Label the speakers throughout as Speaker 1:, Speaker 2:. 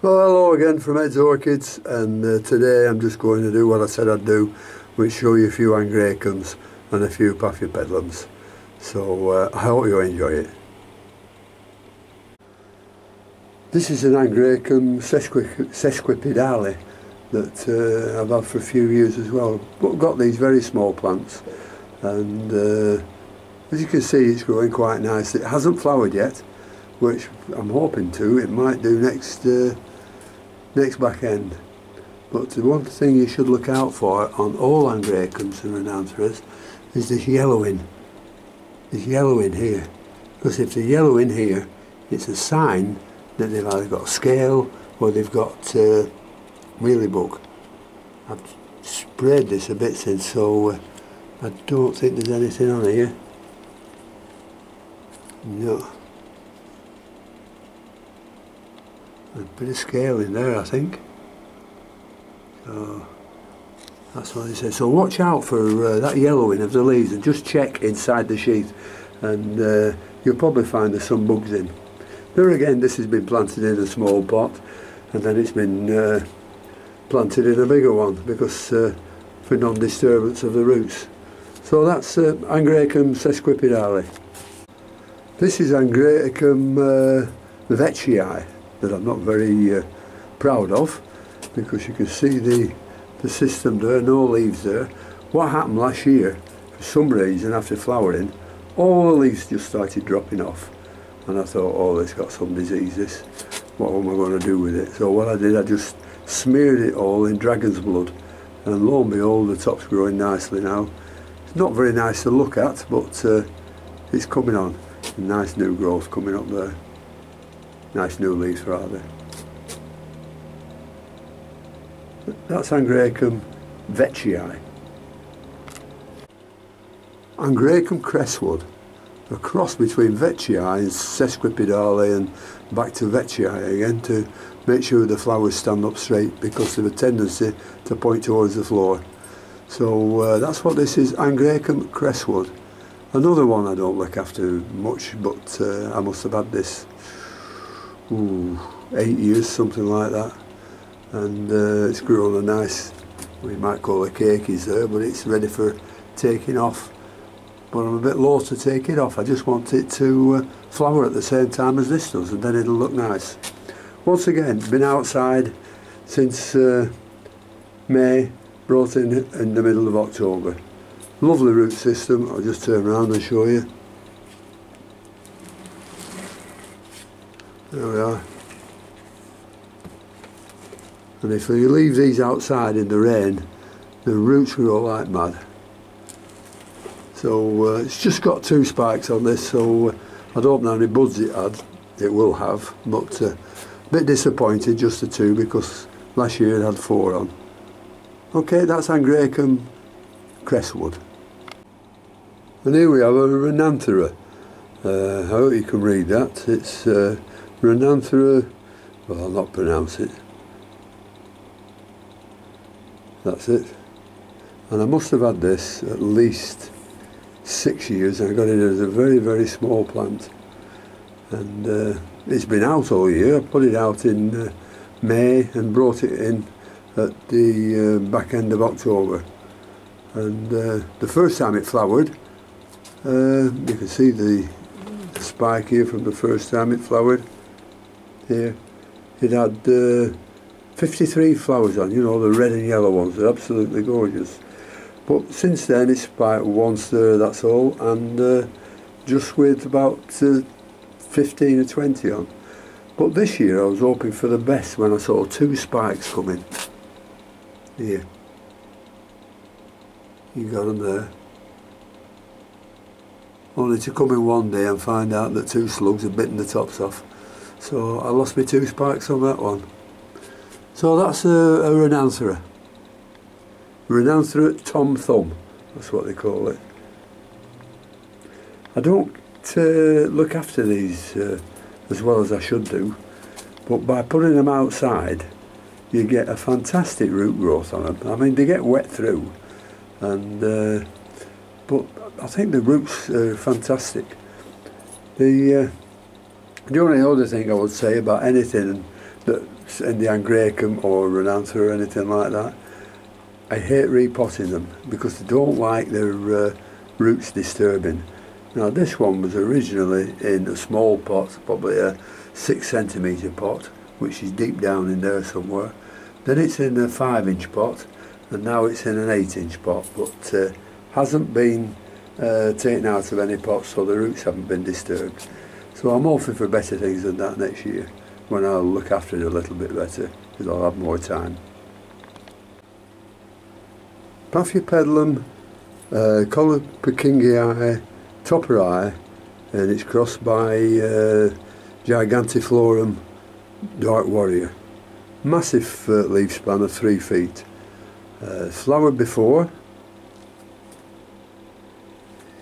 Speaker 1: Well, hello again from Ed's Orchids, and today I'm just going to do what I said I'd do, which show you a few Angraecums and a few Paphs. So I hope you enjoy it. This is an Angraecum sesquipedale that I've had for a few years as well. But I've got these very small plants, and as you can see, it's growing quite nice. It hasn't flowered yet, which I'm hoping to. It might do next back end. But the one thing you should look out for on all Angraecums and Rhinantheras is this yellowing. This yellowing here. Because if they're yellowing here, it's a sign that they've either got scale or they've got mealybug. I've sprayed this a bit since, so I don't think there's anything on here. No. A bit of scale in there, I think. So that's what he said. So watch out for that yellowing of the leaves, and just check inside the sheath, and you'll probably find there's some bugs in. There again, this has been planted in a small pot, and then it's been planted in a bigger one because for non-disturbance of the roots. So that's Angraecum sesquipedale. This is Angraecum veitchii, that I'm not very proud of, because you can see the system there, no leaves there. What happened last year, for some reason after flowering, all the leaves just started dropping off, and I thought, oh, it's got some disease, this, what am I going to do with it? So what I did, I just smeared it all in dragon's blood, and lo and behold, the top's growing nicely now. It's not very nice to look at, but it's coming on. Nice new growth coming up there. Nice new leaves rather. That's Angraecum veitchii. Angraecum crestwood, a cross between veitchii and sesquipedale, and back to veitchii again, to make sure the flowers stand up straight, because they have a tendency to point towards the floor. So that's what this is, Angraecum crestwood. Another one I don't look after much, but I must have had this 8 years, something like that, and it's grown a nice, we might call it cakeys there, but it's ready for taking off. But I'm a bit loath to take it off. I just want it to flower at the same time as this does, and then it'll look nice. Once again, been outside since May, brought in the middle of October. Lovely root system. I'll just turn around and show you. There we are. And if you leave these outside in the rain, the roots grow like mad. So it's just got 2 spikes on this, so I don't know how many buds it had. It will have, but a bit disappointed, just the 2, because last year it had 4 on. Okay, that's Angraecum crestwood. And here we have a Rhinanthera. I hope you can read that. It's Rhinanthera, well, I'll not pronounce it. That's it. And I must have had this at least 6 years. I got it as a very, very small plant. And it's been out all year. I put it out in May and brought it in at the back end of October. And the first time it flowered, you can see the spike here from the first time it flowered. Here, it had 53 flowers on, you know, the red and yellow ones. They're absolutely gorgeous. But since then it's spiked once there, that's all, and just with about 15 or 20 on. But this year I was hoping for the best when I saw 2 spikes coming. Here. You got them there. Only to come in one day and find out that 2 slugs had bitten the tops off. So I lost my 2 spikes on that one. So that's a Rhinanthera. Rhinanthera Tom Thumb, that's what they call it. I don't look after these as well as I should do, but by putting them outside you get a fantastic root growth on them. I mean, they get wet through, and but I think the roots are fantastic. The only other thing I would say about anything that's in the Angraecum or Renantha or anything like that, I hate repotting them because they don't like their roots disturbing. Now this one was originally in a small pot, probably a 6 centimetre pot, which is deep down in there somewhere. Then it's in a 5-inch pot, and now it's in an 8-inch pot, but hasn't been taken out of any pot, so the roots haven't been disturbed. So I'm hoping for better things than that next year, when I'll look after it a little bit better, because I'll have more time. Paphiopedilum Colopekingii Topperi, and it's crossed by Gigantiflorum Dark Warrior. Massive leaf span of 3 feet. Flowered before,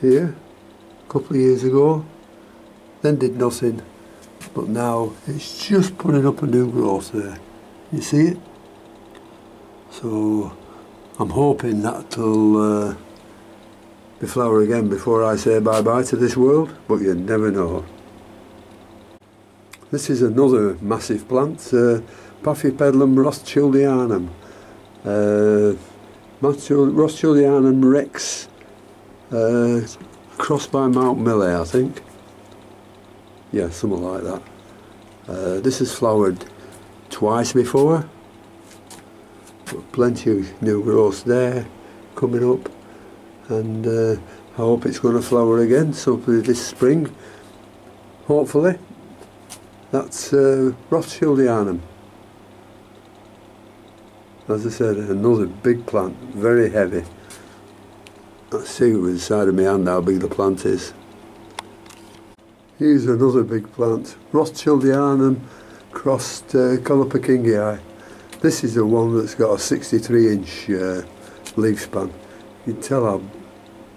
Speaker 1: here, a couple of years ago, then did nothing, but now it's just putting up a new growth there. You see it? So I'm hoping that'll be flower again before I say bye-bye to this world, but you never know. This is another massive plant, Paphiopedilum Rothschildianum. Rothschildianum rex, crossed by Mount Millay, I think. Yeah, something like that. This has flowered twice before. Got plenty of new growth there coming up, and I hope it's going to flower again sometime this spring, hopefully. That's Rothschildianum. As I said, another big plant, very heavy. Let's see with the side of my hand how big the plant is. Here's another big plant, Rothschildianum crossed Colopekingii. This is the one that's got a 63-inch leaf span. You can tell how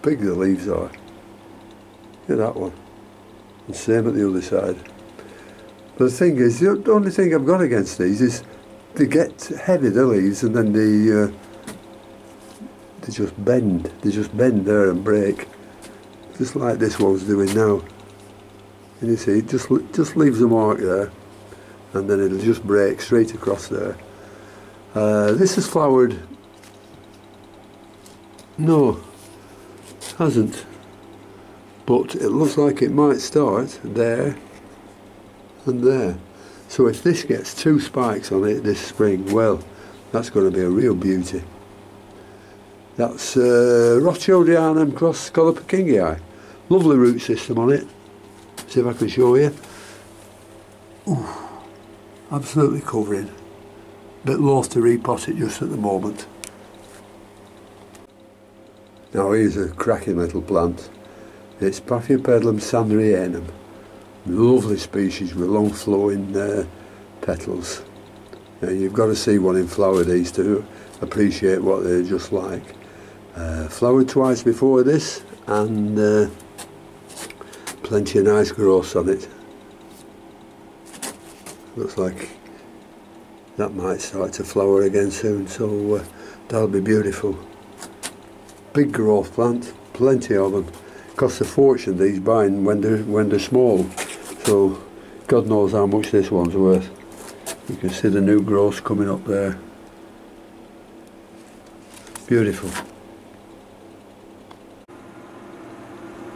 Speaker 1: big the leaves are. Look at that one. And same at the other side. But the thing is, the only thing I've got against these is they get heavy, the leaves, and then they just bend. They just bend there and break, just like this one's doing now. And you see, it just leaves a mark there, and then it'll just break straight across there. This has flowered. No, hasn't. But it looks like it might start there and there. So if this gets 2 spikes on it this spring, well, that's going to be a real beauty. That's Rothschildianum cross Colopekingii. Lovely root system on it. See if I can show you. Ooh, absolutely covering. Bit loath to repot it just at the moment. Now here's a cracking little plant. It's Paphiopedilum sandrianum. Lovely species with long flowing petals. Now, you've got to see one in flower, these to appreciate what they're just like. Flowered twice before this, and plenty of nice growths on it. Looks like that might start to flower again soon, so that'll be beautiful. Big growth plant, plenty of them. Cost a fortune these buying when they're small, so God knows how much this one's worth. You can see the new growth coming up there. Beautiful.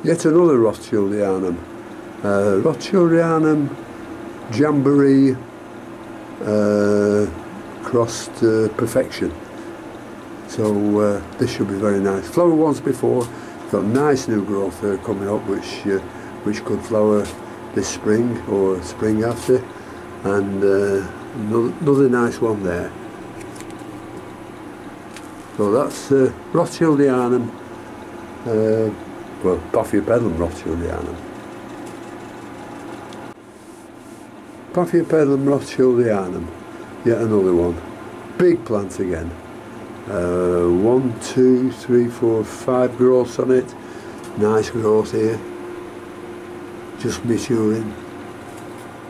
Speaker 1: Yet another Rothschildianum. Rothschildianum jamboree crossed perfection. So this should be very nice. Flowered once before. Got nice new growth there coming up, which could flower this spring or spring after, and another nice one there. So that's Rothschildianum, well, Paphiopedilum Rothschildianum. Paphiopedilum Rothschildianum, yet another one. Big plant again. 1, 2, 3, 4, 5 growths on it. Nice growth here. Just maturing.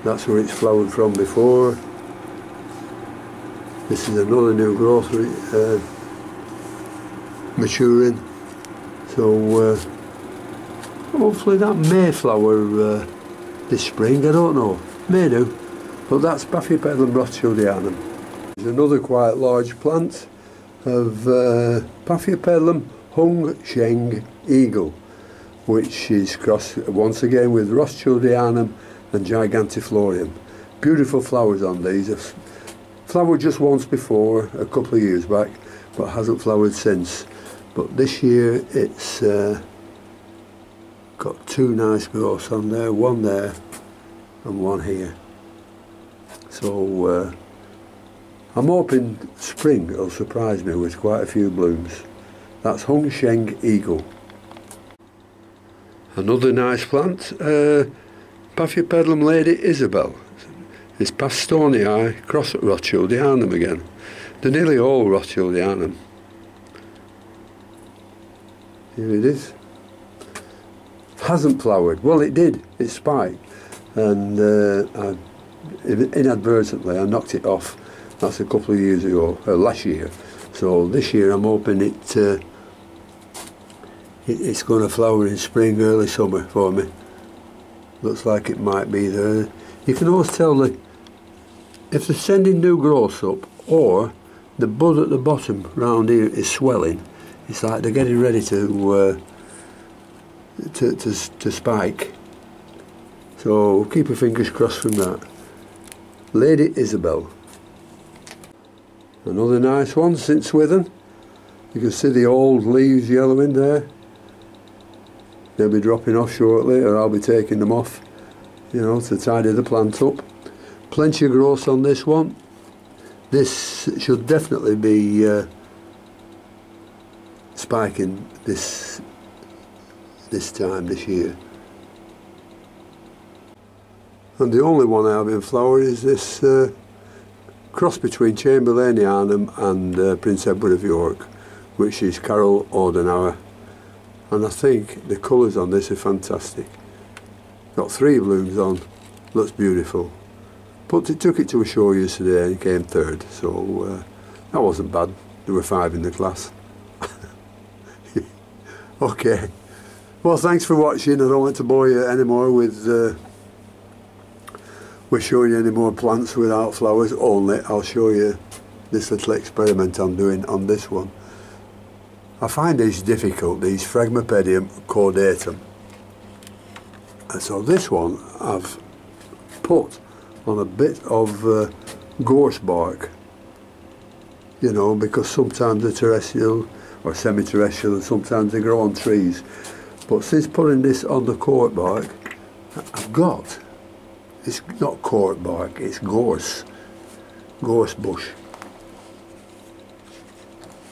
Speaker 1: That's where it's flowered from before. This is another new growth maturing. So hopefully that may flower this spring. I don't know. May do. But that's Paphiopedilum rothschildianum. There's another quite large plant of Paphiopedilum hung sheng eagle, which is crossed once again with rothschildianum and gigantiflorium. Beautiful flowers on these. I've flowered just once before, a couple of years back, but hasn't flowered since. But this year it's got two nice growths on there, one there and one here. So I'm hoping spring will surprise me with quite a few blooms. That's Hung Sheng Eagle. Another nice plant, Paphiopedilum Lady Isabel. It's Pastonii cross at rothschildianum again. They're nearly all rothschildianum. Here it is. Hasn't flowered. Well, it did. It spiked, and inadvertently I knocked it off. That's a couple of years ago, last year. So this year I'm hoping it's going to flower in spring, early summer for me. Looks like it might be there. You can always tell if they're sending new growths up, or the bud at the bottom round here is swelling. It's like they're getting ready to spike. So keep your fingers crossed from that. Lady Isabel. Another nice one, St. Swithin. You can see the old leaves yellowing there. They'll be dropping off shortly, or I'll be taking them off, you know, to tidy the plant up. Plenty of growth on this one. This should definitely be spiking this time this year. And the only one I have in flower is this cross between Chamberlainianum and Prince Edward of York, which is Carol Odenauer. And I think the colours on this are fantastic. Got 3 blooms on, looks beautiful. But it took it to a show yesterday and it came 3rd, so that wasn't bad. There were 5 in the class. Okay. Well, thanks for watching. I don't want to bore you anymore with showing you any more plants without flowers. Only I'll show you this little experiment I'm doing on this one. I find these difficult, these Phragmipedium caudatum. And so this one I've put on a bit of gorse bark, you know, because sometimes they're terrestrial or semi-terrestrial and sometimes they grow on trees. But since putting this on the cork bark, I've got, it's not cork bark, it's gorse bush.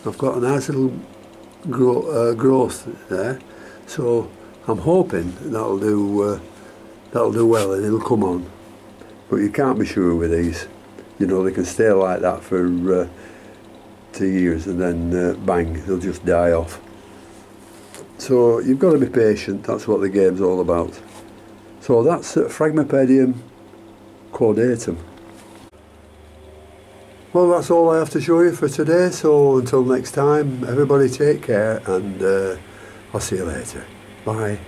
Speaker 1: I've got a nice little growth there, so I'm hoping that'll do well and it'll come on. But you can't be sure with these, you know, they can stay like that for 2 years and then bang, they'll just die off. So you've got to be patient, that's what the game's all about. So that's Phragmipedium caudatum. Well, that's all I have to show you for today, so until next time, everybody take care, and I'll see you later. Bye.